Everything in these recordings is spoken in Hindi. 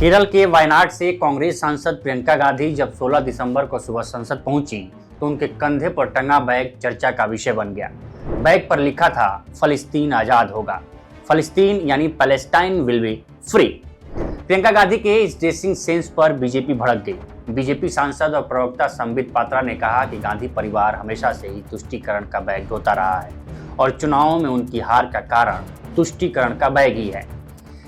केरल के वायनाड से कांग्रेस सांसद प्रियंका गांधी जब 16 दिसंबर को सुबह संसद पहुंची तो उनके कंधे पर टंगा बैग चर्चा का विषय बन गया। बैग पर लिखा था फलस्तीन आजाद होगा, फलस्तीन यानी Palestine will be free. Priyanka Gandhi के इस ड्रेसिंग सेंस पर बीजेपी भड़क गई। बीजेपी सांसद और प्रवक्ता संबित पात्रा ने कहा कि गांधी परिवार हमेशा से ही तुष्टीकरण का बैग ढोता रहा है और चुनावों में उनकी हार का कारण तुष्टीकरण का बैग ही है।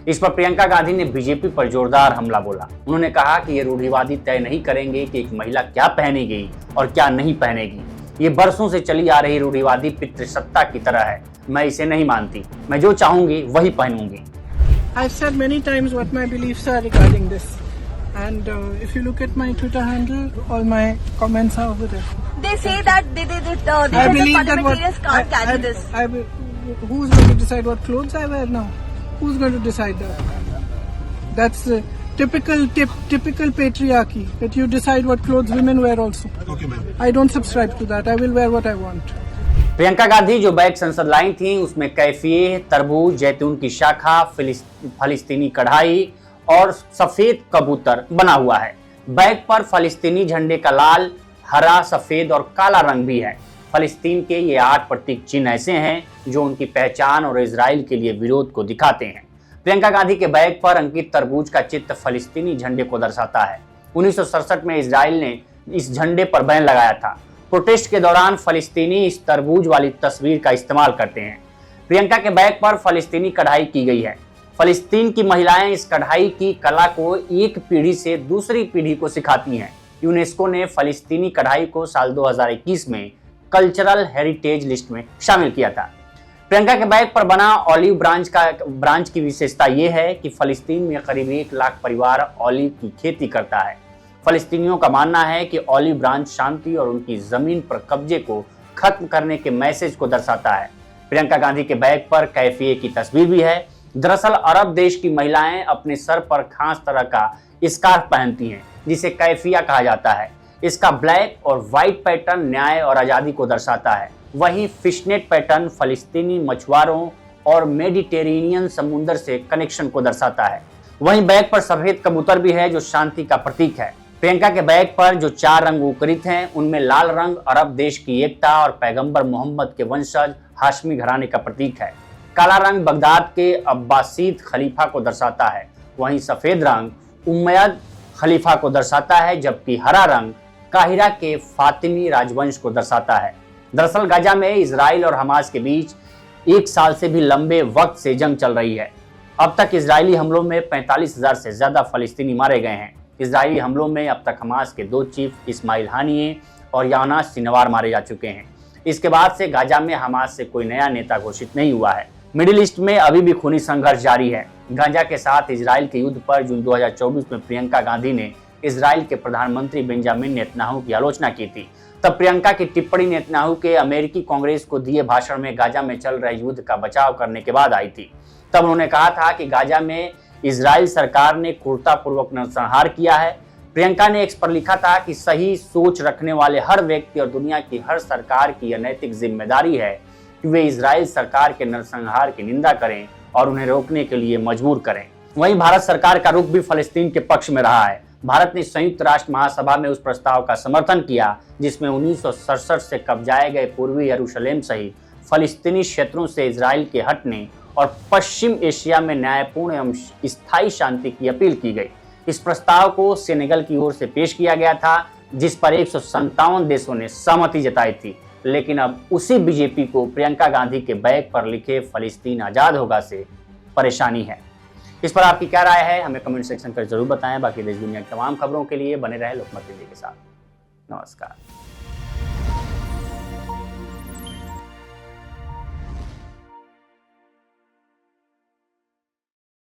इस पर प्रियंका गांधी ने बीजेपी पर जोरदार हमला बोला। उन्होंने कहा कि ये रूढ़िवादी तय नहीं करेंगे कि एक महिला क्या पहनेगी और क्या नहीं पहनेगी। ये बरसों से चली आ रही रूढ़िवादी पितृसत्ता की तरह है। मैं इसे नहीं मानती, मैं जो चाहूंगी वही पहनूंगी। I've said many times what my beliefs are regarding this, and if you look at my Twitter handle, all my comments are over there. They say that they the parliamentarians can't carry this. Who's going to decide what clothes I wear now? Who's going to decide that? That's typical patriarchy, that you decide what clothes women wear also. Okay, ma'am. I don't subscribe to that. I will wear what I want. Priyanka Gandhi जो बैग संसद लाई थी उसमें कैफिए, तरबूज, जैतून की शाखा, फलस्तीनी कढ़ाई और सफेद कबूतर बना हुआ है। बैग पर फलस्तीनी झंडे का लाल, हरा, सफेद और काला रंग भी है। फलस्तीन के ये 8 प्रतीक चिन्ह ऐसे हैं जो उनकी पहचान और इजराइल के लिए विरोध को दिखाते हैं। प्रियंका गांधी के बैग पर अंकित तरबूज का चित्र फलस्तीनी झंडे को दर्शाता है। 1967 में इजराइल ने इस झंडे पर बैन लगाया था। प्रोटेस्ट के दौरान फलस्तीनी इस तरबूज वाली तस्वीर का इस्तेमाल करते हैं। प्रियंका के बैग पर फलस्तीनी कढ़ाई की गई है। फलस्तीन की महिलाएं इस कढ़ाई की कला को एक पीढ़ी से दूसरी पीढ़ी को सिखाती हैं। यूनेस्को ने फलस्तीनी कढ़ाई को साल 2021 में कल्चरल हेरिटेज लिस्ट में शामिल किया था। प्रियंका के बैग पर बना ऑलिव ब्रांच की विशेषता यह है कि फलस्तीन में करीब 1 लाख परिवार ऑलिव की खेती करता है। फलस्तीनियों का मानना है कि ऑलिव ब्रांच शांति और उनकी जमीन पर कब्जे को खत्म करने के मैसेज को दर्शाता है। प्रियंका गांधी के बैग पर कैफिए की तस्वीर भी है। दरअसल अरब देश की महिलाएं अपने सर पर खास तरह का स्कार्फ पहनती हैं जिसे कैफिया कहा जाता है। इसका ब्लैक और व्हाइट पैटर्न न्याय और आज़ादी को दर्शाता है। वहीं फिशनेट पैटर्न फलस्तीनी मछुआरों और मेडिटेरेनियन समुद्र से कनेक्शन को दर्शाता है। वहीं बैग पर सफेद कबूतर भी है जो शांति का प्रतीक है। प्रियंका के बैग पर जो 4 रंग उकरित हैं उनमें लाल रंग अरब देश की एकता और पैगंबर मोहम्मद के वंशज हाशमी घराने का प्रतीक है। काला रंग बगदाद के अब्बासीद खलीफा को दर्शाता है। वहीं सफेद रंग उमैयद खलीफा को दर्शाता है, जबकि हरा रंग काहिरा के फातिमी राजवंश को दर्शाता है। दरअसल गाजा में इजराइल और हमास के बीच 1 साल से भी लंबे वक्त से जंग चल रही है। अब तक इजरायली हमलों में 45,000 से ज्यादा फलस्तीनी मारे गए हैं। इजरायली हमलों में अब तक हमास के 2 चीफ इस्माइल हानिये और यानास सिनवार मारे जा चुके हैं। इसके बाद से गाजा में हमास से कोई नया नेता घोषित नहीं हुआ है। मिडिल ईस्ट में अभी भी खूनी संघर्ष जारी है। गाजा के साथ इजराइल के युद्ध पर जून 2024 में प्रियंका गांधी ने इजराइल के प्रधानमंत्री बेंजामिन नेतन्याहू की आलोचना की थी। तब प्रियंका की टिप्पणी नेतन्याहू के अमेरिकी कांग्रेस को दिए भाषण में गाजा में चल रहे युद्ध का बचाव करने के बाद आई थी। तब उन्होंने कहा था कि गाजा में इजराइल सरकार ने क्रूरतापूर्वक नरसंहार किया है। प्रियंका ने एक्स पर लिखा था कि सही सोच रखने वाले हर व्यक्ति और दुनिया की हर सरकार की यह नैतिक जिम्मेदारी है कि वे इजराइल सरकार के नरसंहार की निंदा करें और उन्हें रोकने के लिए मजबूर करें। वहीं भारत सरकार का रुख भी फलस्तीन के पक्ष में रहा है। भारत ने संयुक्त राष्ट्र महासभा में उस प्रस्ताव का समर्थन किया जिसमें 1967 से कब्जाए गए पूर्वी यरूशलेम सहित फलस्तीनी क्षेत्रों से इजराइल के हटने और पश्चिम एशिया में न्यायपूर्ण एवं स्थायी शांति की अपील की गई। इस प्रस्ताव को सेनेगल की ओर से पेश किया गया था जिस पर 157 देशों ने सहमति जताई थी। लेकिन अब उसी बीजेपी को प्रियंका गांधी के बैग पर लिखे फलस्तीन आजाद होगा से परेशानी है। इस पर आपकी क्या राय है हमें कमेंट सेक्शन कर जरूर बताएं। बाकी देश दुनिया की तमाम खबरों के लिए बने रहे लोकमत टीवी के साथ। नमस्कार।